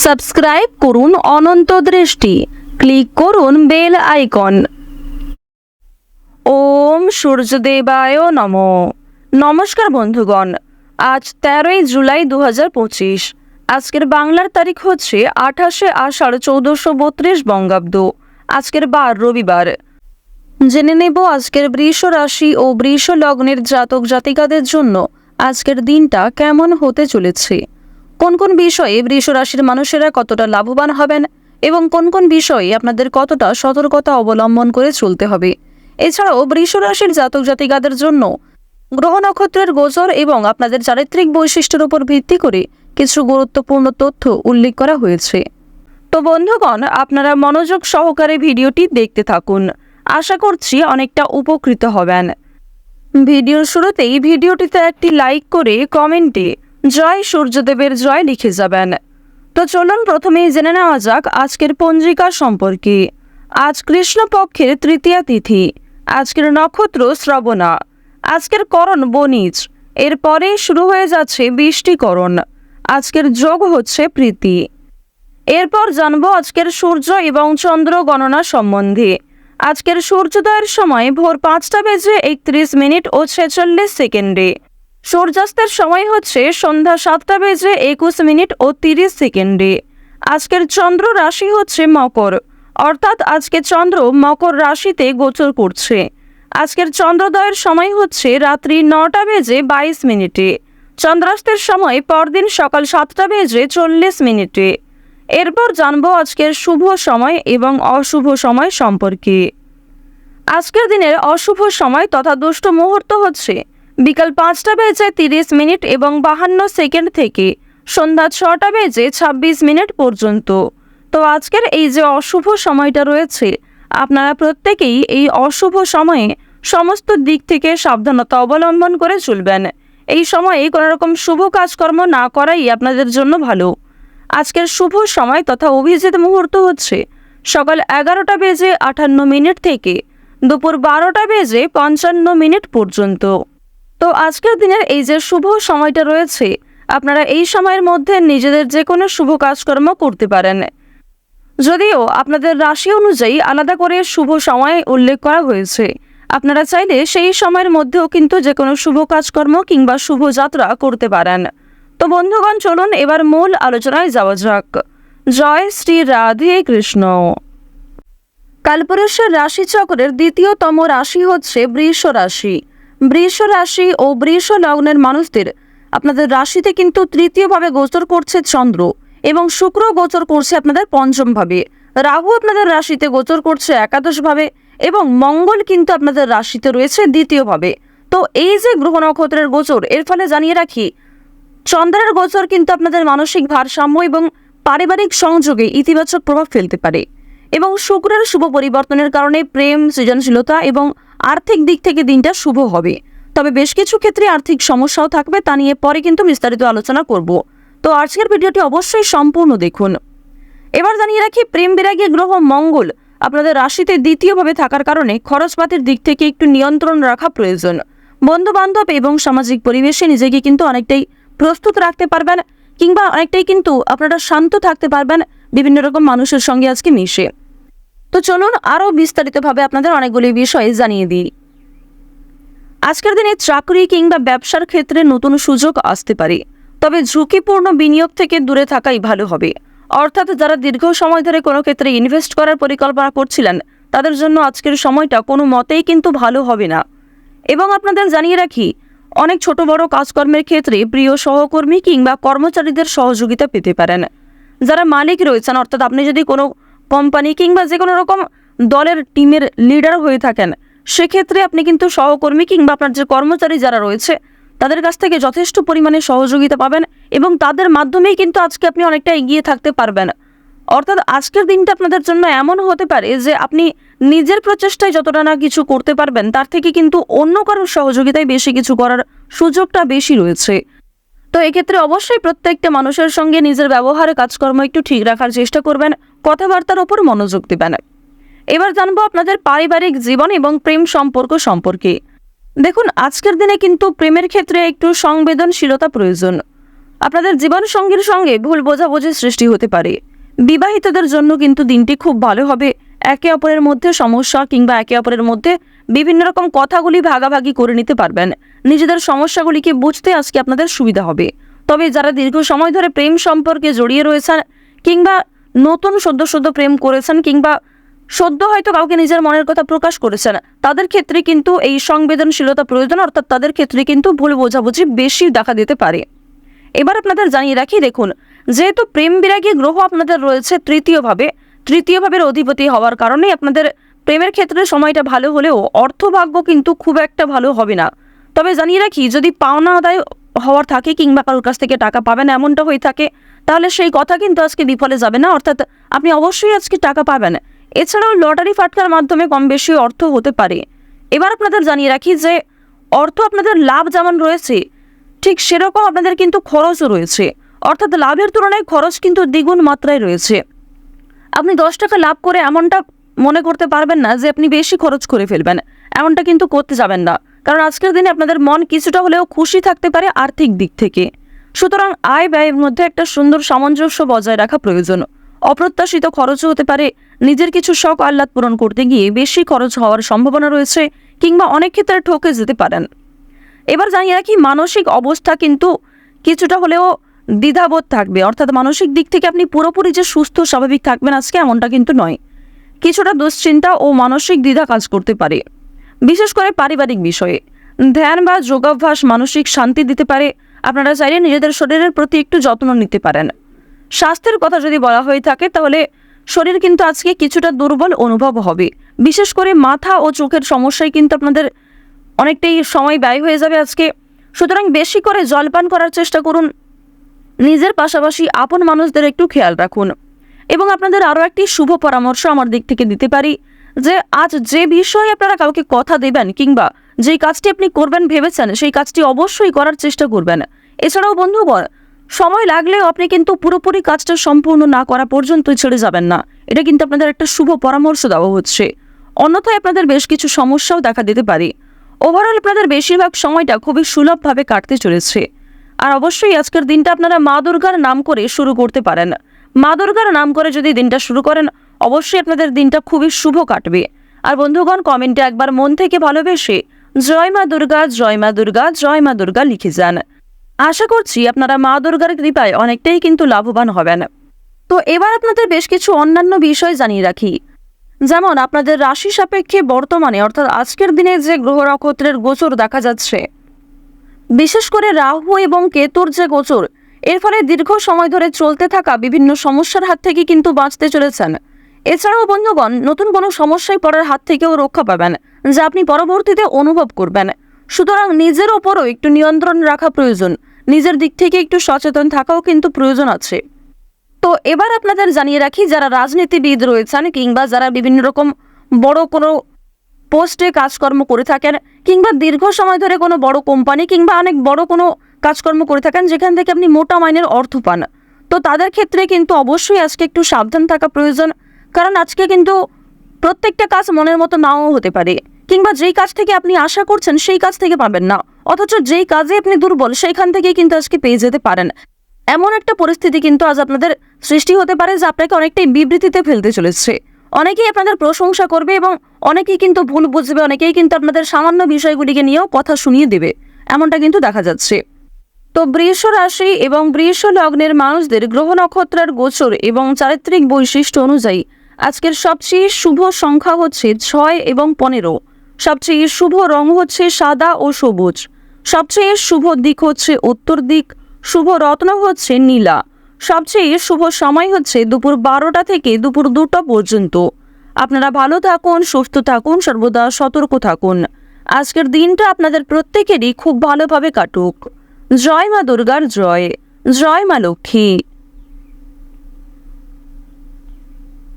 Subscribe করুন অনন্ত দৃষ্টি, click করুন বেল আইকন। ওম সূর্যদেবায় নমঃ। নমস্কার বন্ধুগণ, আজ 13ই জুলাই 2025। আজকের বাংলার তারিখ হচ্ছে 28শে আষাঢ় 1432 বঙ্গাব্দ। আজকের বার রবিবার। জেনে নেব আজকের বৃষ রাশি ও বৃষ লগ্নের জাতক জাতিকাদের জন্য আজকের দিনটা কেমন হতে চলেছে, কোন কোন বিষয়ে বৃষ রাশির মানুষেরা কতটা লাভবান হবেন এবং কোন কোন বিষয়ে আপনাদের কতটা সতর্কতা অবলম্বন করে চলতে হবে। এছাড়াও বৃষ রাশির জাতক জাতিকাদের জন্য গ্রহ নক্ষত্রের গোচর এবং আপনাদের চারিত্রিক বৈশিষ্ট্যের উপর ভিত্তি করে কিছু গুরুত্বপূর্ণ তথ্য উল্লেখ করা হয়েছে। তো বন্ধুগণ, আপনারা মনোযোগ সহকারে ভিডিওটি দেখতে থাকুন, আশা করছি অনেকটা উপকৃত হবেন। ভিডিওর শুরুতেই ভিডিওটিতে একটি লাইক করে কমেন্টে জয় সূর্যদেবের জয় লিখে যাবেন। তো চলুন প্রথমেই জেনে নেওয়া যাক আজকের পঞ্জিকা সম্পর্কে। আজ কৃষ্ণপক্ষের তৃতীয়া তিথি, আজকের নক্ষত্র শ্রবণা, আজকের করণ বণিজ, এরপরেই শুরু হয়ে যাচ্ছে বৃষ্টিকরণ, আজকের যোগ হচ্ছে প্রীতি। এরপর জানবো আজকের সূর্য এবং চন্দ্র গণনা সম্বন্ধে। আজকের সূর্যোদয়ের সময় ভোর 5:31 ও 46 সেকেন্ডে, সূর্যাস্তের সময় হচ্ছে সন্ধ্যা 7:21 ও 30 সেকেন্ডে। আজকের চন্দ্র রাশি হচ্ছে মকর, অর্থাৎ আজকে চন্দ্র মকর রাশিতে গোচর করছে। আজকের চন্দ্রোদয়ের সময় হচ্ছে রাত্রি 9:22। চন্দ্রাস্তের সময় পরদিন সকাল 7:40। এরপর জানবো আজকের শুভ সময় এবং অশুভ সময় সম্পর্কে। আজকের দিনের অশুভ সময় তথা দুষ্ট মুহূর্ত হচ্ছে বিকাল 5:30 এবং 52 সেকেন্ড থেকে সন্ধ্যা 6:26 পর্যন্ত। তো আজকের এই যে অশুভ সময়টা রয়েছে, আপনারা প্রত্যেকেই এই অশুভ সময়ে সমস্ত দিক থেকে সাবধানতা অবলম্বন করে চলবেন। এই সময়ে কোনো রকম শুভ কাজকর্ম না করাই আপনাদের জন্য ভালো। আজকের শুভ সময় তথা অভিজিৎ মুহূর্ত হচ্ছে সকাল 11:58 থেকে দুপুর 12:55 পর্যন্ত। তো আজকের দিনের এই যে শুভ সময়টা রয়েছে, আপনারা এই সময়ের মধ্যে নিজেদের যে কোনো শুভ কাজকর্ম করতে পারেন। যদিও আপনাদের রাশি অনুযায়ী আলাদা করে শুভ সময় উল্লেখ করা হয়েছে, আপনারা চাইলে সেই সময়ের মধ্যেও কিন্তু যে কোনো শুভ কাজকর্ম কিংবা শুভ যাত্রা করতে পারেন। তো বন্ধুগণ, চলুন এবার মূল আলোচনায় যাওয়া যাক। জয় শ্রী রাধে কৃষ্ণ। কালপুরুষের রাশিচক্রের দ্বিতীয়তম রাশি হচ্ছে বৃষ রাশি। বৃষ রাশি ও বৃষ লগ্নের মানুষদের আপনাদের রাশিতে কিন্তু তৃতীয়ভাবে গোচর করছে চন্দ্র এবং শুক্র গোচর করছে আপনাদের পঞ্চমভাবে, রাহু আপনাদের রাশিতে গোচর করছে একাদশভাবে এবং মঙ্গল কিন্তু আপনাদের রাশিতে রয়েছে দ্বিতীয়ভাবে। তো এই যে গ্রহ নক্ষত্রের গোচর, এর ফলে জানিয়ে রাখি চন্দ্রের গোচর কিন্তু আপনাদের মানসিক ভারসাম্য এবং পারিবারিক সংযোগে ইতিবাচক প্রভাব ফেলতে পারে এবং শুক্রের শুভ পরিবর্তনের কারণে প্রেম, সৃজনশীলতা এবং আর্থিক দিক থেকে দিনটা শুভ হবে। তবে বেশ কিছু ক্ষেত্রে আর্থিক সমস্যাও থাকবে, তা নিয়ে পরে কিন্তু বিস্তারিত আলোচনা করব। তো আজকের ভিডিওটি অবশ্যই সম্পূর্ণ দেখুন। এবার জানিয়ে রাখি প্রেম বিরাগী গ্রহ মঙ্গল আপনাদের রাশিতে দ্বিতীয়ভাবে থাকার কারণে খরচপাতির দিক থেকে একটু নিয়ন্ত্রণ রাখা প্রয়োজন। বন্ধু বান্ধব এবং সামাজিক পরিবেশে নিজেকে কিন্তু অনেকটাই প্রস্তুত রাখতে পারবেন কিংবা অনেকটাই কিন্তু আপনারা শান্ত থাকতে পারবেন বিভিন্ন রকম মানুষের সঙ্গে আজকে মিশে। তো চলুন আরও বিস্তারিতভাবে আপনাদের অনেকগুলি বিষয় জানিয়ে দিই। আজকের দিনে চাকরি কিংবা ব্যবসার ক্ষেত্রে নতুন সুযোগ আসতে পারে, তবে ঝুঁকিপূর্ণ বিনিয়োগ থেকে দূরে থাকাই ভালো হবে। অর্থাৎ যারা দীর্ঘ সময় ধরে কোনো ক্ষেত্রে ইনভেস্ট করার পরিকল্পনা করছিলেন, তাদের জন্য আজকের সময়টা কোনো মতেই কিন্তু ভালো হবে না। এবং আপনাদের জানিয়ে রাখি অনেক ছোট বড় কাজকর্মের ক্ষেত্রে প্রিয় সহকর্মী কিংবা কর্মচারীদের সহযোগিতা পেতে পারেন। যারা মালিক রয়েছেন, অর্থাৎ আপনি যদি কোনো কোম্পানি কিংবা যে কোনো রকম দলের টিমের লিডার হয়ে থাকেন, সেক্ষেত্রে আপনি কিন্তু সহকর্মী কিংবা আপনার যে কর্মচারী যারা রয়েছে তাদের কাছ থেকে যথেষ্ট পরিমাণে সহযোগিতা পাবেন এবং তাদের মাধ্যমেই কিন্তু আজকে আপনি অনেকটা এগিয়ে থাকতে পারবেন। অর্থাৎ আজকের দিনটা আপনাদের জন্য এমন হতে পারে যে আপনি নিজের প্রচেষ্টায় যতটা না কিছু করতে পারবেন, তার থেকে কিন্তু অন্য কারোর সহযোগিতায় বেশি কিছু করার সুযোগটা বেশি রয়েছে। তো এক্ষেত্রে অবশ্যই প্রত্যেকটা মানুষের সঙ্গে নিজের ব্যবহারে কাজকর্ম একটু ঠিক রাখার চেষ্টা করবেন, কথাবার্তার ওপর মনোযোগ দেবেন। এবার জানবো আপনাদের পারিবারিক জীবন এবং প্রেম সম্পর্ক সম্পর্কে। দেখুন আজকের দিনে কিন্তু প্রেমের ক্ষেত্রে একটু সংবেদনশীলতা প্রয়োজন। আপনাদের জীবন সঙ্গীর সঙ্গে ভুল বোঝাবুঝির সৃষ্টি হতে পারে। বিবাহিতদের জন্য কিন্তু দিনটি খুব ভালো হবে। একে অপরের মধ্যে সমস্যা কিংবা একে অপরের মধ্যে বিভিন্ন রকম কথাগুলি ভাগাভাগি করে নিতে পারবেন। নিজেদের সমস্যাগুলিকে বুঝতে আজকে আপনাদের সুবিধা হবে। তবে যারা দীর্ঘ সময় ধরে প্রেম সম্পর্কে জড়িয়ে রয়েছেন কিংবা নতুন সদ্য প্রেম করেছেন কিংবা সদ্য হয়তো কাউকে নিজের মনের কথা প্রকাশ করেছেন, তাদের ক্ষেত্রে কিন্তু এই সংবেদনশীলতা প্রয়োজন, অর্থাৎ তাদের ক্ষেত্রে কিন্তু ভুল বোঝাবুঝি বেশি দেখা দিতে পারে। এবার আপনাদের জানিয়ে রাখি, দেখুন, যেহেতু প্রেম বিরাগী গ্রহ আপনাদের রয়েছে তৃতীয় ভাবের অধিপতি হওয়ার কারণে আপনাদের প্রেমের ক্ষেত্রে সময়টা ভালো হলেও অর্থভাগ্য কিন্তু খুব একটা ভালো হবে না। তবে জানিয়ে রাখি, যদি পাওনা আদায় হওয়ার থাকে কিংবা কারোর কাছ থেকে টাকা পাবেন এমনটা হয়ে থাকে, তাহলে সেই কথা কিন্তু আজকে বিফলে যাবে না, অর্থাৎ আপনি অবশ্যই আজকে টাকা পাবেন। এছাড়াও লটারি ফাটকার মাধ্যমে কম বেশি অর্থ হতে পারে। এবার আপনাদের জানিয়ে রাখি যে অর্থ আপনাদের লাভ যেমন রয়েছে, ঠিক সেরকম আপনাদের কিন্তু খরচও রয়েছে, অর্থাৎ লাভের তুলনায় খরচ কিন্তু দ্বিগুণ মাত্রায় রয়েছে। আপনি 10 টাকা লাভ করে এমনটা মনে করতে পারবেন না যে আপনি বেশি খরচ করে ফেলবেন, এমনটা কিন্তু করতে যাবেন না, কারণ আজকের দিনে আপনাদের মন কিছুটা হলেও খুশি থাকতে পারে আর্থিক দিক থেকে। সুতরাং আয় ব্যয়ের মধ্যে একটা সুন্দর সামঞ্জস্য বজায় রাখা প্রয়োজন। অপ্রত্যাশিত খরচও হতে পারে। নিজের কিছু শখ আহ্লাদ পূরণ করতে গিয়ে বেশি খরচ হওয়ার সম্ভাবনা রয়েছে কিংবা অনেক ক্ষেত্রে ঠকে যেতে পারেন। এবার জানিয়ে রাখি, মানসিক অবস্থা কিন্তু কিছুটা হলেও দ্বিধাবোধ থাকবে, অর্থাৎ মানসিক দিক থেকে আপনি পুরোপুরি যে সুস্থ স্বাভাবিক থাকবেন আজকে এমনটা কিন্তু নয়। কিছুটা দুশ্চিন্তা ও মানসিক দ্বিধা কাজ করতে পারে, বিশেষ করে পারিবারিক বিষয়ে। ধ্যান বা যোগাভ্যাস মানসিক শান্তি দিতে পারে। আপনারা চাইলে নিজেদের শরীরের প্রতি একটু যত্ন নিতে পারেন। স্বাস্থ্যের কথা যদি বলা হয়ে থাকে, তাহলে শরীর কিন্তু আজকে কিছুটা দুর্বল অনুভব হবে। বিশেষ করে মাথা ও চোখের সমস্যায় কিন্তু আপনাদের অনেকটাই সময় ব্যয় হয়ে যাবে আজকে। সুতরাং বেশি করে জলপান করার চেষ্টা করুন। নিজের পাশাপাশি আপন মানুষদের একটু খেয়াল রাখুন। এবং আপনাদের আরও একটি শুভ পরামর্শ আমার দিক থেকে দিতে পারি যে আজ যে বিষয়ে আপনারা কাউকে কথা দেবেন কিংবা যেই কাজটি আপনি করবেন ভেবেছেন, সেই কাজটি অবশ্যই করার চেষ্টা করবেন। এছাড়াও বন্ধুগণ, সময় লাগলেও আপনি কিন্তু পুরোপুরি কাজটা সম্পূর্ণ না করা পর্যন্তই ছেড়ে যাবেন না। এটা কিন্তু আপনাদের একটা শুভ পরামর্শ দেওয়া হচ্ছে। অন্যথায় আপনাদের বেশ কিছু সমস্যাও দেখা দিতে পারে। ওভারঅল আপনাদের বেশিরভাগ সময়টা খুবই সুলভভাবে কাটতে চলেছে। আর অবশ্যই আজকের দিনটা আপনারা মা দুর্গার নাম করে শুরু করতে পারেন। মা দুর্গার নাম করে যদি দিনটা শুরু করেন, অবশ্যই আপনাদের দিনটা খুবই শুভ কাটবে। আর বন্ধুগণ, কমেন্টে একবার মন থেকে ভালোবেসে জয় মা দুর্গা, জয় মা দুর্গা, জয় মা দুর্গা লিখে যান। আশা করছি আপনারা মা দুর্গার কৃপায় অনেকটাই কিন্তু লাভবান হবেন। তো এবার আপনাদের বেশ কিছু অন্যান্য বিষয় জানিয়ে রাখি, যেমন আপনাদের রাশি সাপেক্ষে বর্তমানে অর্থাৎ আজকের দিনে যে গ্রহ নক্ষত্রের গোচর দেখা যাচ্ছে, বিশেষ করে রাহু এবং কেতুর যে গোচর, এর ফলে দীর্ঘ সময় ধরে চলতে থাকা বিভিন্ন সমস্যার হাত থেকে কিন্তু বাঁচতে চলেছেন। এছাড়াও বন্ধুগণ, নতুন কোনো সমস্যায় পড়ার হাত থেকেও রক্ষা পাবেন, যা আপনি পরবর্তীতে অনুভব করবেন। সুতরাং নিজের ওপরও একটু নিয়ন্ত্রণ রাখা প্রয়োজন, নিজের দিক থেকে একটু সচেতন থাকাও কিন্তু প্রয়োজন আছে। তো এবার আপনাদের জানিয়ে রাখি, যারা রাজনীতিবিদ রয়েছেন কিংবা যারা বিভিন্ন রকম বড় কোনো পোস্টে কাজকর্ম করে থাকেন কিংবা দীর্ঘ সময় ধরে কোনো বড় কোম্পানি কিংবা অনেক বড় কোনো কাজকর্ম করে থাকেন যেখান থেকে আপনি মোটা মাইনের অর্থ পান, তো তাদের ক্ষেত্রে কিন্তু অবশ্যই আজকে একটু সাবধান থাকা প্রয়োজন। কারণ আজকে কিন্তু প্রত্যেকটা কাজ মনের মতো নাও হতে পারে, কিংবা যেই কাজ থেকে আপনি আশা করছেন সেই কাজ থেকে পাবেন না, অথচ যেই কাজে আপনি দুর্বল সেইখান থেকেই কিন্তু আজকে পেয়ে যেতে পারেন। এমন একটা পরিস্থিতি কিন্তু আজ আপনাদের সৃষ্টি হতে পারে যা আপনাকে অনেকটাই বিবৃতিতে ফেলতে চলেছে। অনেকেই আপনাদের প্রশংসা করবে এবং অনেকেই কিন্তু ভুল বুঝবে, অনেকেই কিন্তু আপনাদের সামান্য বিষয়গুলিকে নিয়েও কথা শুনিয়ে দেবে, এমনটা কিন্তু দেখা যাচ্ছে। তো বৃষ রাশি এবং বৃষ লগ্নের মানুষদের গ্রহ নক্ষত্রের গোচর এবং চারিত্রিক বৈশিষ্ট্য অনুযায়ী আজকের সবচেয়ে শুভ সংখ্যা হচ্ছে 6 এবং 15। সবচেয়ে শুভ রং হচ্ছে সাদা ও সবুজ। সবচেয়ে শুভ দিক হচ্ছে উত্তর দিক। শুভ রত্ন হচ্ছে নীলা। সবচেয়ে শুভ সময় হচ্ছে দুপুর 12টা থেকে দুপুর 2টা পর্যন্ত। আপনারা ভালো থাকুন, সুস্থ থাকুন, সর্বদা সতর্ক থাকুন। আজকের দিনটা আপনাদের প্রত্যেকেরই খুব ভালোভাবে কাটুক। জয় মা দুর্গার জয়, জয় মা লক্ষ্মী।